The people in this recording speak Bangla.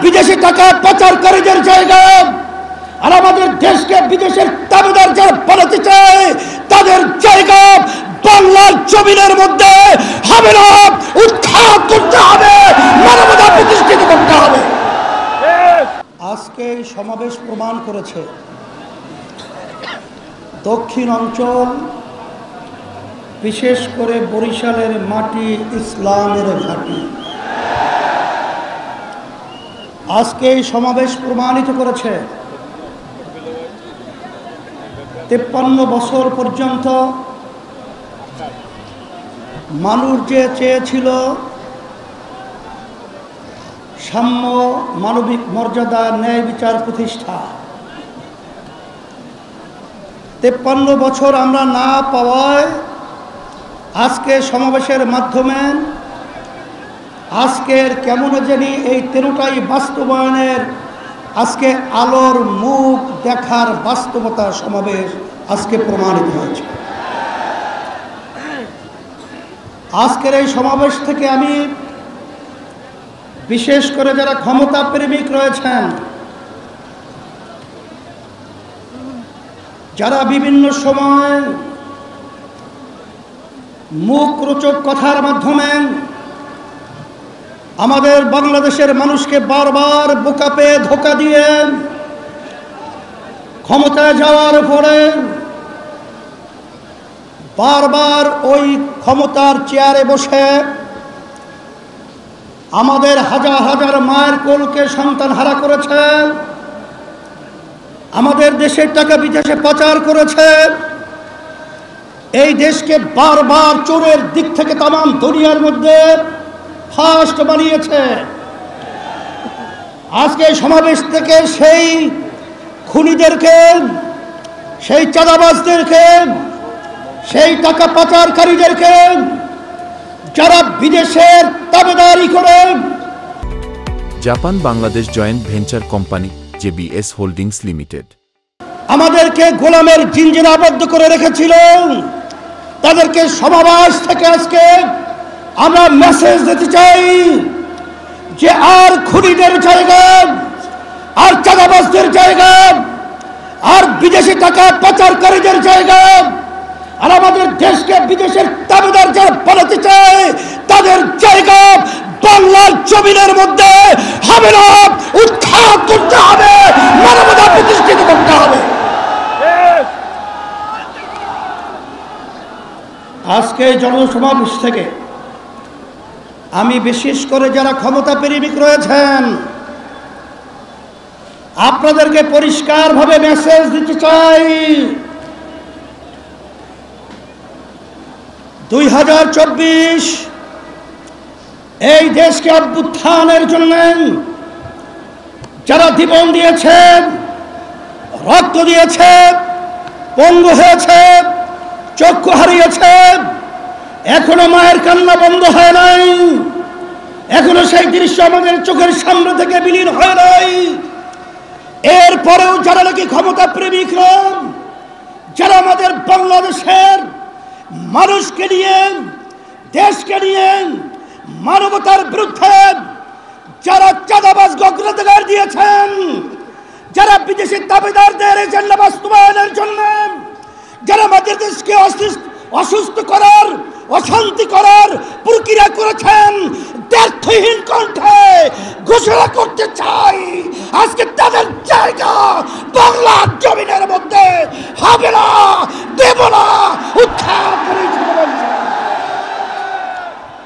বিদেশি টাকা পাচারকারীদের জায়গা আর আমাদের দেশকে বিদেশের দাবিদার যারা বানাতে চায় তাদের জায়গা বাংলার জমিনের মধ্যে হবে না। উৎখাত করতে হবে, মানবতা প্রতিষ্ঠিত করতে হবে। আজকে এই সমাবেশ প্রমাণ করেছে দক্ষিণ অঞ্চল, বিশেষ করে বরিশালের মাটি ইসলামের ঘাঁটি। আজকে এই সমাবেশ প্রমাণিত করেছে 53 বছর পর্যন্ত মানুষ যে চেয়েছিল সাম্য, মানবিক মর্যাদা, ন্যায় বিচার প্রতিষ্ঠা, 53 বছর আমরা না পাওয়ায় আজকে সমাবেশের মাধ্যমে আজকের কেমন জানি এই 13টাই বাস্তবায়নের আজকে আলোর মুখ দেখার বাস্তবতা সমাবেশ আজকে প্রমাণিত হয়েছে। আজকের এই সমাবেশ থেকে আমি বিশেষ করে যারা ক্ষমতা প্রেমিক রয়েছেন, যারা বিভিন্ন সময় মুখরোচক কথার মাধ্যমে আমাদের বাংলাদেশের মানুষকে বারবার বোকা পেয়ে ধোঁকা দিয়ে ক্ষমতায় যাওয়ার পরে বারবার ওই ক্ষমতার চেয়ারে বসে আমাদের হাজার হাজার মায়ের কোলকে সন্তান হারা করেছে, আমাদের দেশের টাকা বিদেশে পাচার করেছে, এই দেশকে বারবার চোরের দিক থেকে তামাম দুনিয়ার মধ্যে ফার্স্ট বানিয়েছে। আজকে সমাবেশ থেকে সেই খুনিদেরকে, সেই চাঁদাবাজদেরকে, সেই টাকা পাচারকারীদেরকে যারা বিদেশের দাবিদারি করে Japan Bangladesh joint venture company JBS holdings limited আমাদেরকে গোলামের জিঞ্জিরে আবদ্ধ করে রেখেছিল, তাদেরকে সমাবেশ থেকে আজকে আমরা মেসেজ দিতে চাই যে আর খুনিদের জায়গা, আর চাঁদাবাজদের জায়গা, আর বিদেশি টাকা পাচারকারীদের জায়গা আর আমাদের দেশকে বিদেশের দাবিদার যারা বানাতে চায় তাদের জায়গা বাংলার জমিনের মধ্যে হবে না। উৎখাত করতে হবে, মানবতা প্রতিষ্ঠিত করতে হবে। আজকে জনসমাবেশ থেকে আমি বিশেষ করে যারা ক্ষমতা প্রেমিক রয়েছেন আপনাদেরকে পরিষ্কারভাবে মেসেজ দিতে চাই, 2024 এই দেশকে অভ্যুত্থানের জন্য যারা জীবন দিয়েছে, রক্ত দিয়েছে, পঙ্গু হয়েছে, চক্ষু হারিয়েছে, এখনো মায়ের কান্না বন্ধ হয় নাই, এখনো সেই দৃশ্য আমাদের চোখের সামনে থেকে বিলীন হয় নাই, এরপরেও যারা নাকি ক্ষমতা প্রেমিক, যারা আমাদের বাংলাদেশের মানুষকে নিয়ে, দেশকে নিয়ে মানবতার বিরুদ্ধে যারা চাঁদাবাজ অগ্রাধিকার দিয়েছেন, যারা বিদেশি দাবিদারদের এজেন্ডা বাস্তবায়নের জন্য যারা আমাদের দেশকে অসুস্থ করার, অশান্তি করার প্রক্রিয়া করেছেন, দ্ব্যর্থহীন কণ্ঠে ঘোষণা করতে চাই আজকে তাদের জায়গা বাংলার জমিনের মধ্যে হবে না, দেব না।